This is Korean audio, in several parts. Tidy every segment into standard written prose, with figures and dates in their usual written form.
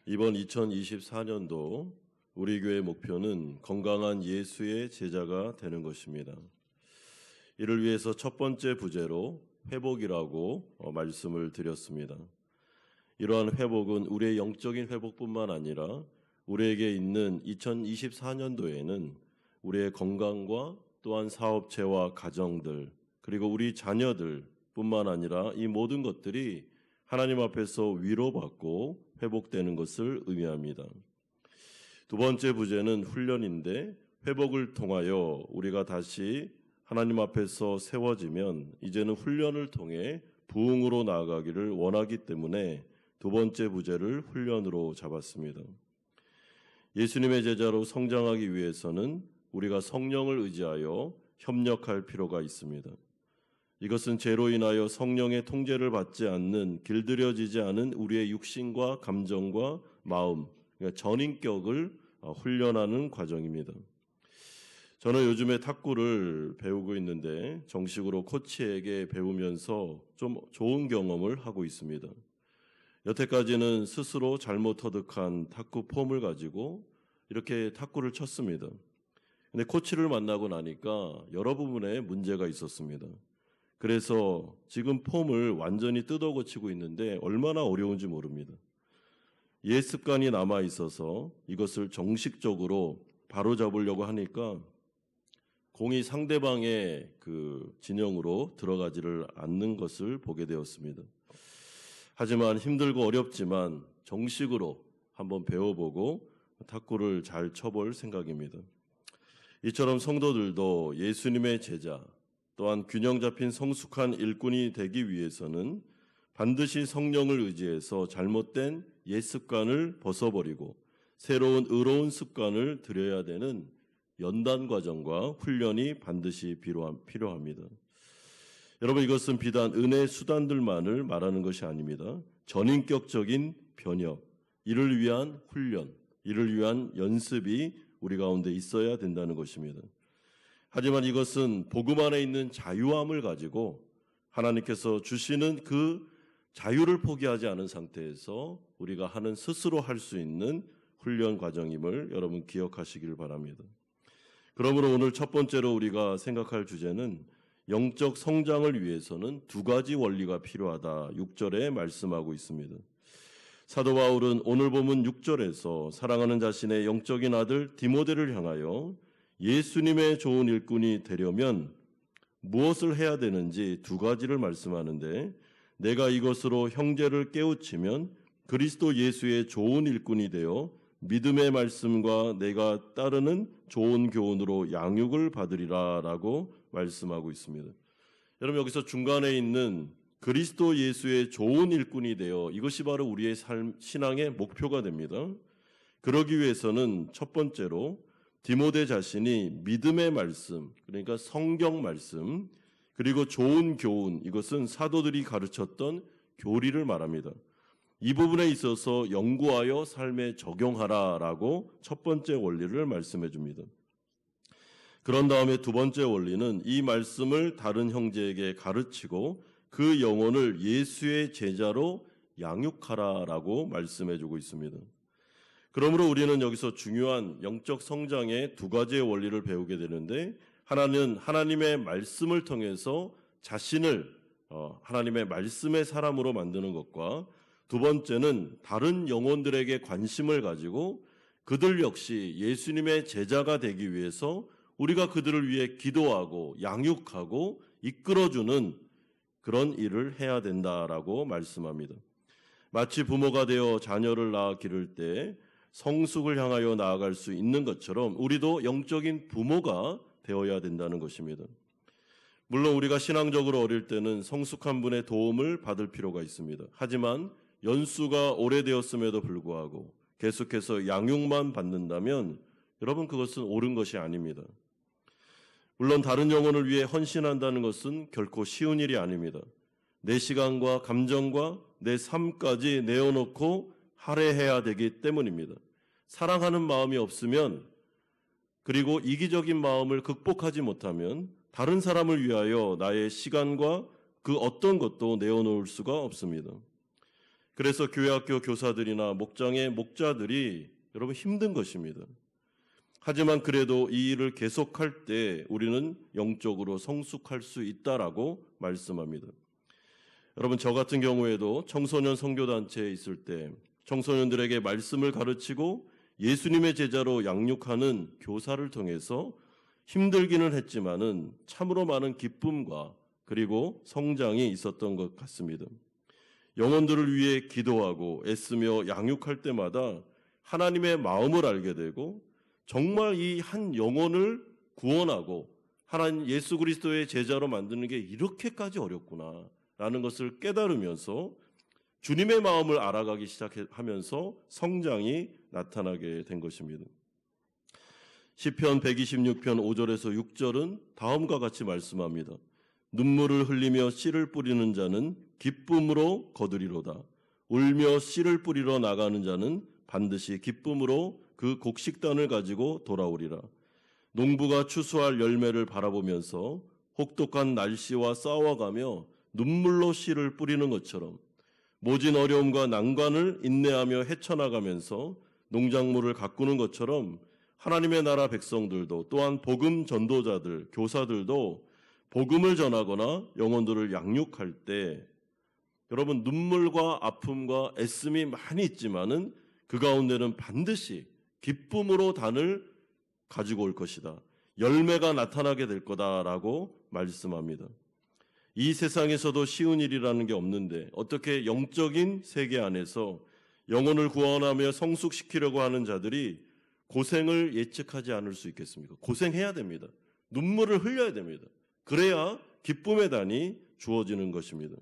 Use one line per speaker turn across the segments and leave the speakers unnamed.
이번 2024년도 우리 교회 목표는 건강한 예수의 제자가 되는 것입니다. 이를 위해서 첫 번째 부제로 회복이라고 말씀을 드렸습니다. 이러한 회복은 우리의 영적인 회복뿐만 아니라 우리에게 있는 2024년도에는 우리의 건강과 또한 사업체와 가정들 그리고 우리 자녀들뿐만 아니라 이 모든 것들이 하나님 앞에서 위로받고 회복되는 것을 의미합니다. 두 번째 부제는 훈련인데 회복을 통하여 우리가 다시 하나님 앞에서 세워지면 이제는 훈련을 통해 부흥으로 나아가기를 원하기 때문에 두 번째 부제를 훈련으로 잡았습니다. 예수님의 제자로 성장하기 위해서는 우리가 성령을 의지하여 협력할 필요가 있습니다. 이것은 죄로 인하여 성령의 통제를 받지 않는 길들여지지 않은 우리의 육신과 감정과 마음, 그러니까 전인격을 훈련하는 과정입니다. 저는 요즘에 탁구를 배우고 있는데 정식으로 코치에게 배우면서 좀 좋은 경험을 하고 있습니다. 여태까지는 스스로 잘못 터득한 탁구 폼을 가지고 이렇게 탁구를 쳤습니다. 근데 코치를 만나고 나니까 여러 부분에 문제가 있었습니다. 그래서 지금 폼을 완전히 뜯어 고치고 있는데 얼마나 어려운지 모릅니다. 옛 습관이 남아 있어서 이것을 정식적으로 바로잡으려고 하니까 공이 상대방의 그 진영으로 들어가지를 않는 것을 보게 되었습니다. 하지만 힘들고 어렵지만 정식으로 한번 배워보고 탁구를 잘 쳐볼 생각입니다. 이처럼 성도들도 예수님의 제자 또한 균형 잡힌 성숙한 일꾼이 되기 위해서는 반드시 성령을 의지해서 잘못된 옛 습관을 벗어버리고 새로운 의로운 습관을 들여야 되는 연단 과정과 훈련이 반드시 필요합니다. 여러분, 이것은 비단 은혜의 수단들만을 말하는 것이 아닙니다. 전인격적인 변혁, 이를 위한 훈련, 이를 위한 연습이 우리 가운데 있어야 된다는 것입니다. 하지만 이것은 복음 안에 있는 자유함을 가지고 하나님께서 주시는 그 자유를 포기하지 않은 상태에서 우리가 스스로 할 수 있는 훈련 과정임을 여러분 기억하시길 바랍니다. 그러므로 오늘 첫 번째로 우리가 생각할 주제는 영적 성장을 위해서는 두 가지 원리가 필요하다. 6절에 말씀하고 있습니다. 사도 바울은 오늘 본문 6절에서 사랑하는 자신의 영적인 아들 디모데를 향하여 예수님의 좋은 일꾼이 되려면 무엇을 해야 되는지 두 가지를 말씀하는데 내가 이것으로 형제를 깨우치면 그리스도 예수의 좋은 일꾼이 되어 믿음의 말씀과 내가 따르는 좋은 교훈으로 양육을 받으리라 라고 말씀하고 있습니다. 여러분, 여기서 중간에 있는 그리스도 예수의 좋은 일꾼이 되어 이것이 바로 우리의 신앙의 목표가 됩니다. 그러기 위해서는 첫 번째로 디모데 자신이 믿음의 말씀, 그러니까 성경 말씀, 그리고 좋은 교훈, 이것은 사도들이 가르쳤던 교리를 말합니다. 이 부분에 있어서 연구하여 삶에 적용하라라고 첫 번째 원리를 말씀해 줍니다. 그런 다음에 두 번째 원리는 이 말씀을 다른 형제에게 가르치고 그 영혼을 예수의 제자로 양육하라라고 말씀해 주고 있습니다. 그러므로 우리는 여기서 중요한 영적 성장의 두 가지의 원리를 배우게 되는데, 하나는 하나님의 말씀을 통해서 자신을 하나님의 말씀의 사람으로 만드는 것과, 두 번째는 다른 영혼들에게 관심을 가지고 그들 역시 예수님의 제자가 되기 위해서 우리가 그들을 위해 기도하고 양육하고 이끌어주는 그런 일을 해야 된다라고 말씀합니다. 마치 부모가 되어 자녀를 낳아 기를 때 성숙을 향하여 나아갈 수 있는 것처럼 우리도 영적인 부모가 되어야 된다는 것입니다. 물론 우리가 신앙적으로 어릴 때는 성숙한 분의 도움을 받을 필요가 있습니다. 하지만 연수가 오래되었음에도 불구하고 계속해서 양육만 받는다면 여러분, 그것은 옳은 것이 아닙니다. 물론 다른 영혼을 위해 헌신한다는 것은 결코 쉬운 일이 아닙니다. 내 시간과 감정과 내 삶까지 내어놓고 할애해야 되기 때문입니다. 사랑하는 마음이 없으면, 그리고 이기적인 마음을 극복하지 못하면 다른 사람을 위하여 나의 시간과 그 어떤 것도 내어놓을 수가 없습니다. 그래서 교회학교 교사들이나 목장의 목자들이 여러분 힘든 것입니다. 하지만 그래도 이 일을 계속할 때 우리는 영적으로 성숙할 수 있다라고 말씀합니다. 여러분, 저 같은 경우에도 청소년 선교단체에 있을 때 청소년들에게 말씀을 가르치고 예수님의 제자로 양육하는 교사를 통해서 힘들기는 했지만은 참으로 많은 기쁨과 그리고 성장이 있었던 것 같습니다. 영혼들을 위해 기도하고 애쓰며 양육할 때마다 하나님의 마음을 알게 되고 정말 이 한 영혼을 구원하고 하나님 예수 그리스도의 제자로 만드는 게 이렇게까지 어렵구나라는 것을 깨달으면서 주님의 마음을 알아가기 시작하면서 성장이 나타나게 된 것입니다. 시편 126편 5절에서 6절은 다음과 같이 말씀합니다. 눈물을 흘리며 씨를 뿌리는 자는 기쁨으로 거두리로다. 울며 씨를 뿌리러 나가는 자는 반드시 기쁨으로 그 곡식단을 가지고 돌아오리라. 농부가 추수할 열매를 바라보면서 혹독한 날씨와 싸워가며 눈물로 씨를 뿌리는 것처럼 모진 어려움과 난관을 인내하며 헤쳐나가면서 농작물을 가꾸는 것처럼 하나님의 나라 백성들도 또한 복음 전도자들, 교사들도 복음을 전하거나 영혼들을 양육할 때 여러분 눈물과 아픔과 애씀이 많이 있지만은 그 가운데는 반드시 기쁨으로 단을 가지고 올 것이다. 열매가 나타나게 될 거다라고 말씀합니다. 이 세상에서도 쉬운 일이라는 게 없는데 어떻게 영적인 세계 안에서 영혼을 구원하며 성숙시키려고 하는 자들이 고생을 예측하지 않을 수 있겠습니까? 고생해야 됩니다. 눈물을 흘려야 됩니다. 그래야 기쁨의 단이 주어지는 것입니다.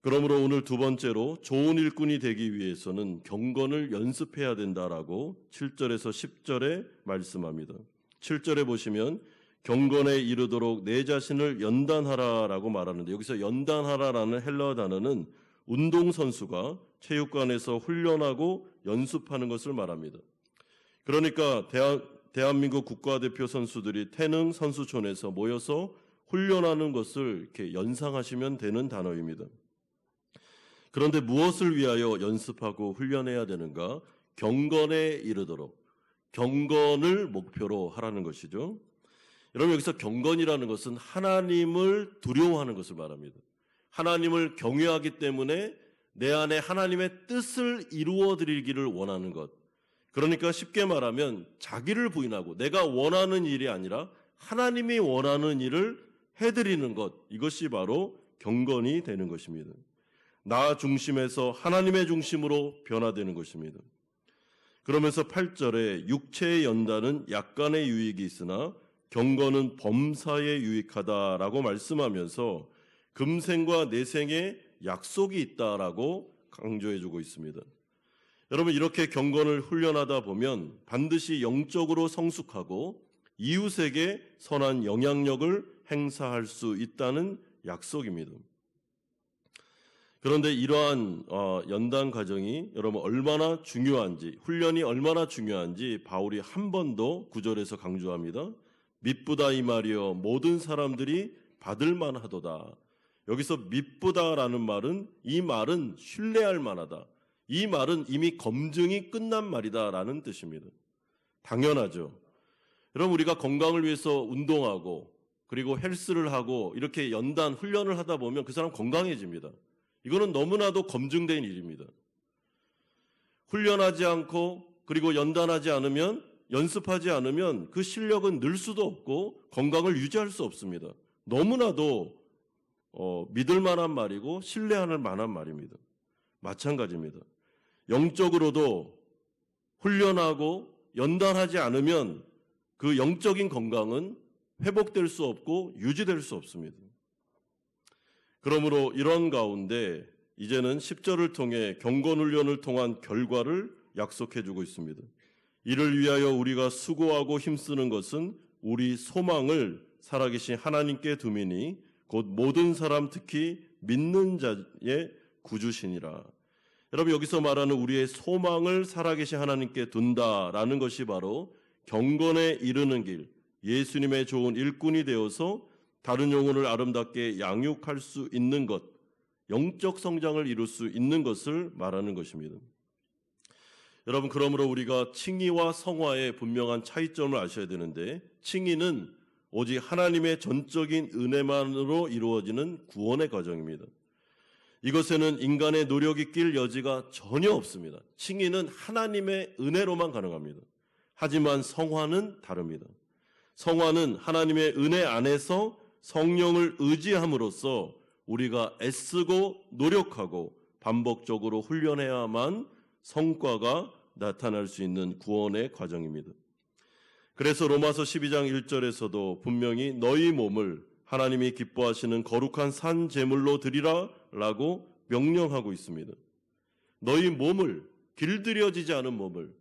그러므로 오늘 두 번째로 좋은 일꾼이 되기 위해서는 경건을 연습해야 된다라고 7절에서 10절에 말씀합니다. 7절에 보시면 경건에 이르도록 내 자신을 연단하라라고 말하는데 여기서 연단하라라는 헬라어 단어는 운동선수가 체육관에서 훈련하고 연습하는 것을 말합니다. 그러니까 대한민국 국가대표 선수들이 태능 선수촌에서 모여서 훈련하는 것을 이렇게 연상하시면 되는 단어입니다. 그런데 무엇을 위하여 연습하고 훈련해야 되는가? 경건에 이르도록 경건을 목표로 하라는 것이죠. 여러분 여기서 경건이라는 것은 하나님을 두려워하는 것을 말합니다. 하나님을 경외하기 때문에 내 안에 하나님의 뜻을 이루어 드리기를 원하는 것. 그러니까 쉽게 말하면 자기를 부인하고 내가 원하는 일이 아니라 하나님이 원하는 일을 해드리는 것. 이것이 바로 경건이 되는 것입니다. 나 중심에서 하나님의 중심으로 변화되는 것입니다. 그러면서 8절에 육체의 연단은 약간의 유익이 있으나 경건은 범사에 유익하다라고 말씀하면서 금생과 내생에 약속이 있다라고 강조해주고 있습니다. 여러분 이렇게 경건을 훈련하다 보면 반드시 영적으로 성숙하고 이웃에게 선한 영향력을 행사할 수 있다는 약속입니다. 그런데 이러한 연단 과정이 여러분 얼마나 중요한지, 훈련이 얼마나 중요한지 바울이 한 번 더 9절에서 강조합니다. 미쁘다 이 말이여 모든 사람들이 받을 만하도다. 여기서 미쁘다라는 말은 이 말은 신뢰할 만하다. 이 말은 이미 검증이 끝난 말이다라는 뜻입니다. 당연하죠. 여러분 우리가 건강을 위해서 운동하고 그리고 헬스를 하고 이렇게 연단 훈련을 하다 보면 그 사람 건강해집니다. 이거는 너무나도 검증된 일입니다. 훈련하지 않고 그리고 연단하지 않으면 연습하지 않으면 그 실력은 늘 수도 없고 건강을 유지할 수 없습니다. 너무나도 믿을 만한 말이고 신뢰할 만한 말입니다. 마찬가지입니다. 영적으로도 훈련하고 연단하지 않으면 그 영적인 건강은 회복될 수 없고 유지될 수 없습니다. 그러므로 이런 가운데 이제는 10절을 통해 경건훈련을 통한 결과를 약속해주고 있습니다. 이를 위하여 우리가 수고하고 힘쓰는 것은 우리 소망을 살아계신 하나님께 두미니 곧 모든 사람 특히 믿는 자의 구주시니라. 여러분 여기서 말하는 우리의 소망을 살아계신 하나님께 둔다라는 것이 바로 경건에 이르는 길, 예수님의 좋은 일꾼이 되어서 다른 영혼을 아름답게 양육할 수 있는 것, 영적 성장을 이룰 수 있는 것을 말하는 것입니다. 여러분, 그러므로 우리가 칭의와 성화의 분명한 차이점을 아셔야 되는데, 칭의는 오직 하나님의 전적인 은혜만으로 이루어지는 구원의 과정입니다. 이것에는 인간의 노력이 낄 여지가 전혀 없습니다. 칭의는 하나님의 은혜로만 가능합니다. 하지만 성화는 다릅니다. 성화는 하나님의 은혜 안에서 성령을 의지함으로써 우리가 애쓰고 노력하고 반복적으로 훈련해야만 성과가 나타날 수 있는 구원의 과정입니다. 그래서 로마서 12장 1절에서도 분명히 너희 몸을 하나님이 기뻐하시는 거룩한 산 제물로 드리라 라고 명령하고 있습니다. 너희 몸을, 길들여지지 않은 몸을,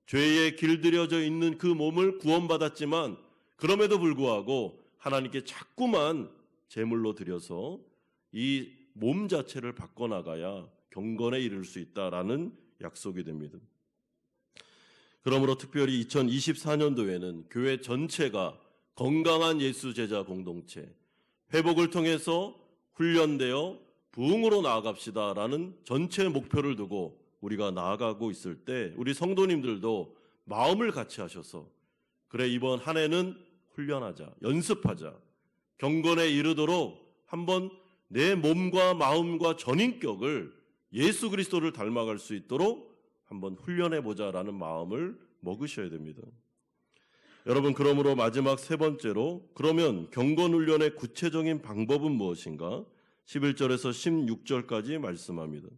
죄에 길들여져 있는 그 몸을 구원받았지만 그럼에도 불구하고 하나님께 자꾸만 제물로 드려서 이 몸 자체를 바꿔나가야 경건에 이를 수 있다라는 약속이 됩니다. 그러므로 특별히 2024년도에는 교회 전체가 건강한 예수 제자 공동체, 회복을 통해서 훈련되어 부흥으로 나아갑시다라는 전체 목표를 두고 우리가 나아가고 있을 때 우리 성도님들도 마음을 같이 하셔서 그래, 이번 한 해는 훈련하자, 연습하자, 경건에 이르도록 한번 내 몸과 마음과 전인격을 예수 그리스도를 닮아갈 수 있도록 한번 훈련해보자라는 마음을 먹으셔야 됩니다. 여러분, 그러므로 마지막 세 번째로, 그러면 경건훈련의 구체적인 방법은 무엇인가? 11절에서 16절까지 말씀합니다.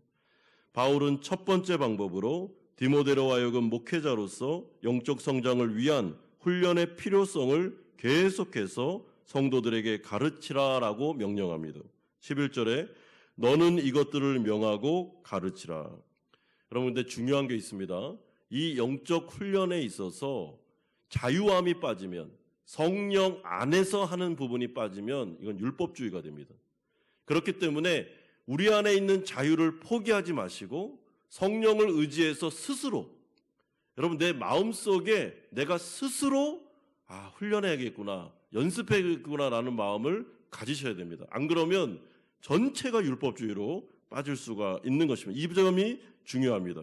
바울은 첫 번째 방법으로 디모데로 하여금 목회자로서 영적 성장을 위한 훈련의 필요성을 계속해서 성도들에게 가르치라라고 명령합니다. 11절에 너는 이것들을 명하고 가르치라. 여러분, 근데 중요한 게 있습니다. 이 영적 훈련에 있어서 자유함이 빠지면, 성령 안에서 하는 부분이 빠지면 이건 율법주의가 됩니다. 그렇기 때문에 우리 안에 있는 자유를 포기하지 마시고 성령을 의지해서 스스로, 여러분, 내 마음속에 내가 스스로 훈련해야겠구나, 연습해야겠구나라는 마음을 가지셔야 됩니다. 안 그러면 전체가 율법주의로 빠질 수가 있는 것입니다. 이 점이 중요합니다.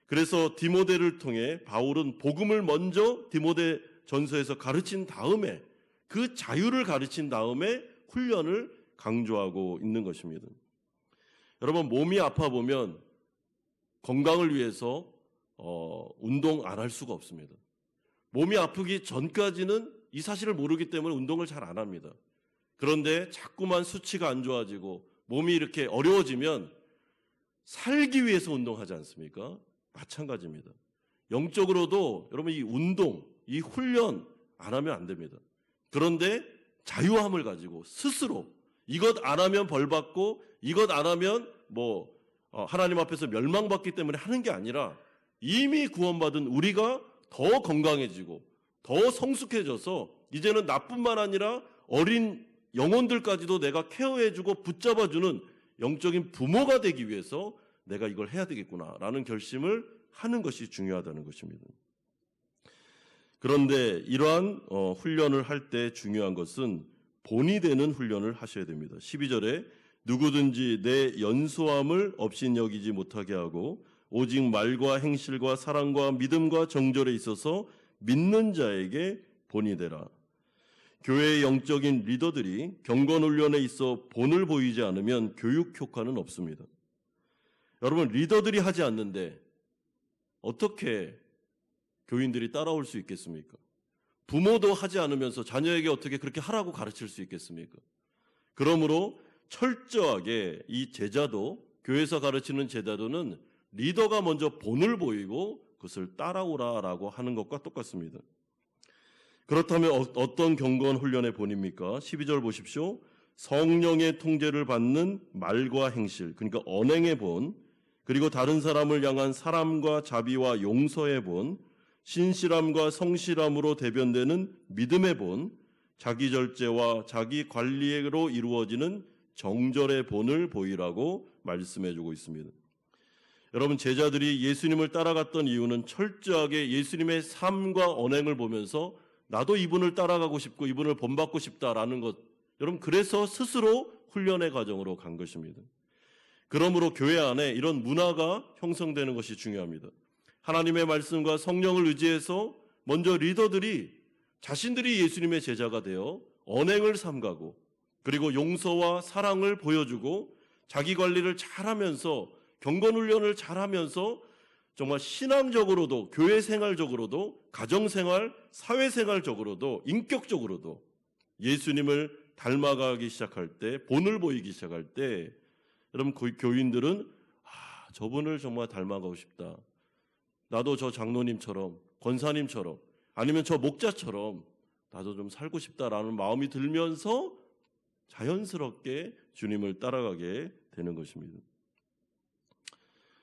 그래서 디모데를 통해 바울은 복음을 먼저 디모데 전서에서 가르친 다음에 그 자유를 가르친 다음에 훈련을 강조하고 있는 것입니다. 여러분, 몸이 아파 보면 건강을 위해서 운동 안 할 수가 없습니다. 몸이 아프기 전까지는 이 사실을 모르기 때문에 운동을 잘 안 합니다. 그런데 자꾸만 수치가 안 좋아지고 몸이 이렇게 어려워지면 살기 위해서 운동하지 않습니까? 마찬가지입니다. 영적으로도 여러분, 이 운동, 이 훈련 안 하면 안 됩니다. 그런데 자유함을 가지고 스스로 이것 안 하면 벌 받고 이것 안 하면 하나님 앞에서 멸망받기 때문에 하는 게 아니라 이미 구원받은 우리가 더 건강해지고 더 성숙해져서 이제는 나뿐만 아니라 어린 영혼들까지도 내가 케어해주고 붙잡아주는 영적인 부모가 되기 위해서 내가 이걸 해야 되겠구나라는 결심을 하는 것이 중요하다는 것입니다. 그런데 이러한 훈련을 할 때 중요한 것은 본이 되는 훈련을 하셔야 됩니다. 12절에 누구든지 내 연소함을 업신여기지 못하게 하고 오직 말과 행실과 사랑과 믿음과 정절에 있어서 믿는 자에게 본이 되라. 교회의 영적인 리더들이 경건훈련에 있어 본을 보이지 않으면 교육 효과는 없습니다. 여러분, 리더들이 하지 않는데 어떻게 교인들이 따라올 수 있겠습니까? 부모도 하지 않으면서 자녀에게 어떻게 그렇게 하라고 가르칠 수 있겠습니까? 그러므로 철저하게 이 제자도, 교회에서 가르치는 제자도는 리더가 먼저 본을 보이고 그것을 따라오라라고 하는 것과 똑같습니다. 그렇다면 어떤 경건 훈련의 본입니까? 12절 보십시오. 성령의 통제를 받는 말과 행실, 그러니까 언행의 본, 그리고 다른 사람을 향한 사람과 자비와 용서의 본, 신실함과 성실함으로 대변되는 믿음의 본, 자기 절제와 자기 관리로 이루어지는 정절의 본을 보이라고 말씀해주고 있습니다. 여러분, 제자들이 예수님을 따라갔던 이유는 철저하게 예수님의 삶과 언행을 보면서 나도 이분을 따라가고 싶고 이분을 본받고 싶다라는 것, 여러분, 그래서 스스로 훈련의 과정으로 간 것입니다. 그러므로 교회 안에 이런 문화가 형성되는 것이 중요합니다. 하나님의 말씀과 성령을 의지해서 먼저 리더들이 자신들이 예수님의 제자가 되어 언행을 삼가고 그리고 용서와 사랑을 보여주고 자기 관리를 잘하면서 경건훈련을 잘하면서 정말 신앙적으로도 교회 생활적으로도 가정생활, 사회생활적으로도 인격적으로도 예수님을 닮아가기 시작할 때, 본을 보이기 시작할 때 여러분 교인들은 저분을 정말 닮아가고 싶다. 나도 저 장로님처럼 권사님처럼 아니면 저 목자처럼 나도 좀 살고 싶다라는 마음이 들면서 자연스럽게 주님을 따라가게 되는 것입니다.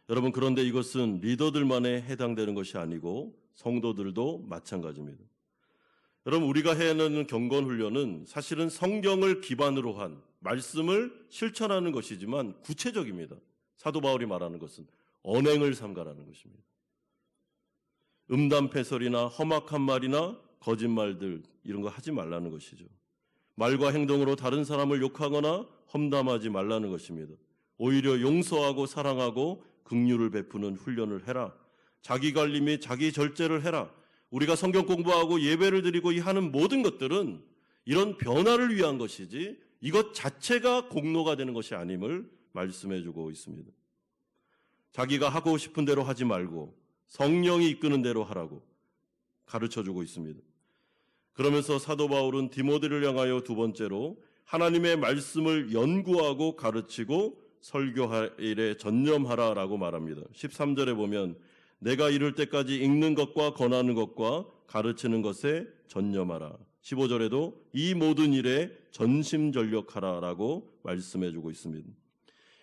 여러분 그런데 이것은 리더들만에 해당되는 것이 아니고 성도들도 마찬가지입니다. 여러분 우리가 해야 하는 경건훈련은 사실은 성경을 기반으로 한 말씀을 실천하는 것이지만 구체적입니다. 사도 바울이 말하는 것은 언행을 삼가라는 것입니다. 음담패설이나 험악한 말이나 거짓말들 이런 거 하지 말라는 것이죠. 말과 행동으로 다른 사람을 욕하거나 험담하지 말라는 것입니다. 오히려 용서하고 사랑하고 긍휼을 베푸는 훈련을 해라. 자기 관리 및 자기 절제를 해라. 우리가 성경 공부하고 예배를 드리고 이 하는 모든 것들은 이런 변화를 위한 것이지 이것 자체가 공로가 되는 것이 아님을 말씀해주고 있습니다. 자기가 하고 싶은 대로 하지 말고 성령이 이끄는 대로 하라고 가르쳐주고 있습니다. 그러면서 사도 바울은 디모데를 향하여 두 번째로 하나님의 말씀을 연구하고 가르치고 설교할 일에 전념하라라고 말합니다. 13절에 보면 내가 이룰 때까지 읽는 것과 권하는 것과 가르치는 것에 전념하라. 15절에도 이 모든 일에 전심전력하라라고 말씀해주고 있습니다.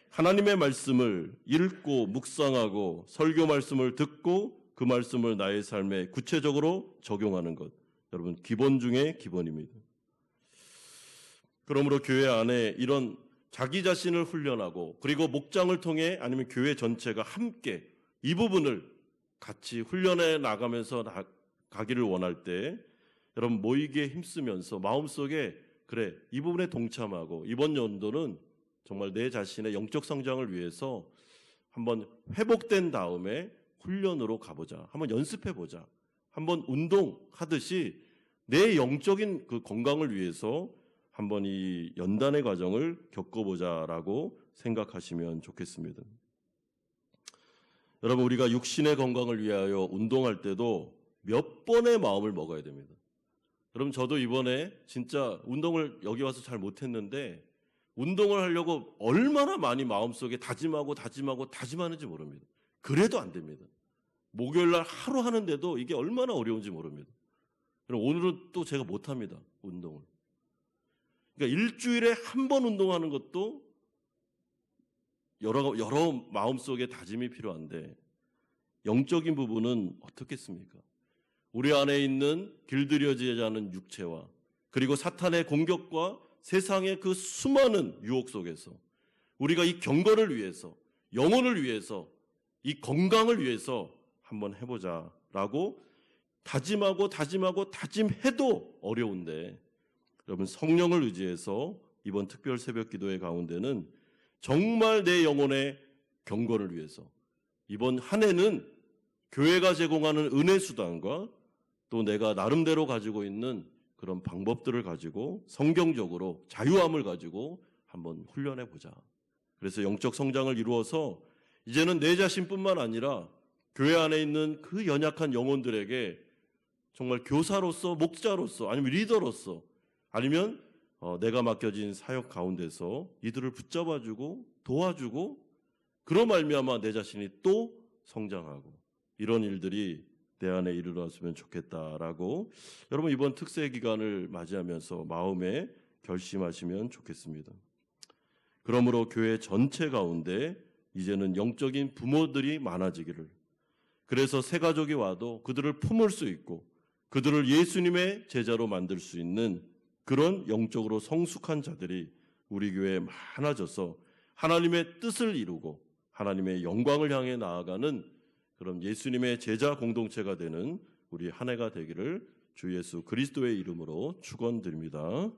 하나님의 말씀을 읽고 묵상하고 설교 말씀을 듣고 그 말씀을 나의 삶에 구체적으로 적용하는 것, 여러분 기본 중에 기본입니다. 그러므로 교회 안에 이런 자기 자신을 훈련하고 그리고 목장을 통해 아니면 교회 전체가 함께 이 부분을 같이 훈련해 나가면서 가기를 원할 때 여러분 모이기에 힘쓰면서 마음속에 그래 이 부분에 동참하고 이번 연도는 정말 내 자신의 영적 성장을 위해서 한번 회복된 다음에 훈련으로 가보자. 한번 연습해보자. 한번 운동하듯이 내 영적인 그 건강을 위해서 한번 이 연단의 과정을 겪어보자라고 생각하시면 좋겠습니다. 여러분 우리가 육신의 건강을 위하여 운동할 때도 몇 번의 마음을 먹어야 됩니다. 여러분 저도 이번에 진짜 운동을 여기 와서 잘 못했는데 운동을 하려고 얼마나 많이 마음속에 다짐하는지 모릅니다. 그래도 안 됩니다. 목요일날 하루 하는데도 이게 얼마나 어려운지 모릅니다. 그럼 오늘은 또 제가 못합니다. 운동을. 그러니까 일주일에 한 번 운동하는 것도 여러 마음속에 다짐이 필요한데 영적인 부분은 어떻겠습니까? 우리 안에 있는 길들여지지 않은 육체와 그리고 사탄의 공격과 세상의 그 수많은 유혹 속에서 우리가 이 경건을 위해서 영혼을 위해서 이 건강을 위해서 한번 해보자라고 다짐해도 어려운데 여러분 성령을 의지해서 이번 특별 새벽 기도회 가운데는 정말 내 영혼의 경건을 위해서 이번 한 해는 교회가 제공하는 은혜 수단과 또 내가 나름대로 가지고 있는 그런 방법들을 가지고 성경적으로 자유함을 가지고 한번 훈련해 보자. 그래서 영적 성장을 이루어서 이제는 내 자신뿐만 아니라 교회 안에 있는 그 연약한 영혼들에게 정말 교사로서 목자로서 아니면 리더로서 아니면 내가 맡겨진 사역 가운데서 이들을 붙잡아주고 도와주고 그로 말미암아 내 자신이 또 성장하고 이런 일들이 내 안에 이르렀으면 좋겠다라고 여러분 이번 특세 기간을 맞이하면서 마음에 결심하시면 좋겠습니다. 그러므로 교회 전체 가운데 이제는 영적인 부모들이 많아지기를 그래서 새 가족이 와도 그들을 품을 수 있고 그들을 예수님의 제자로 만들 수 있는 그런 영적으로 성숙한 자들이 우리 교회에 많아져서 하나님의 뜻을 이루고 하나님의 영광을 향해 나아가는 그런 예수님의 제자 공동체가 되는 우리 한 해가 되기를 주 예수 그리스도의 이름으로 축원드립니다.